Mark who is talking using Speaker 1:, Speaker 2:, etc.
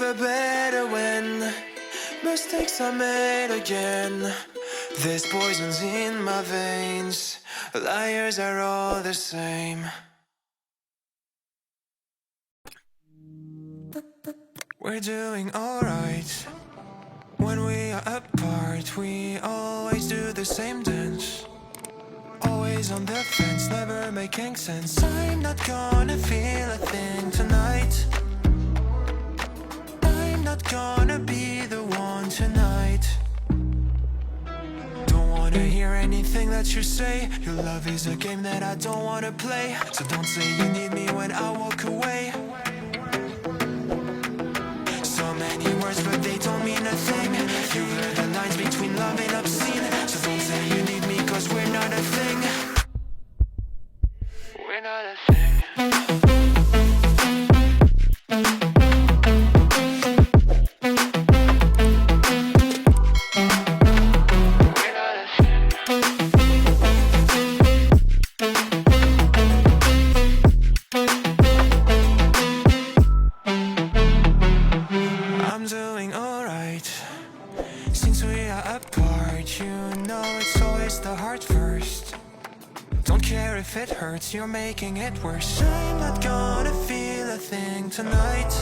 Speaker 1: never better when mistakes are made again. There's poisons in my veins. Liars are all the same. We're doing alright. When we are apart, we always do the same dance. Always on the fence, never making sense. I'm not gonna feel a thing tonight. I'm not gonna be the one tonight. Don't wanna hear anything that you say. Your love is a game that I don't wanna play. So don't say you need me when I walk away. So many words but they don't mean a thing. You blur the lines between love and obscene. So don't say you need me cause we're not a thing. We're not a thing. We're not a thing. I'm doing alright. Since we are apart, you know it's always the heart first. Don't care if it hurts, you're making it worse. I'm not gonna feel a thing tonight.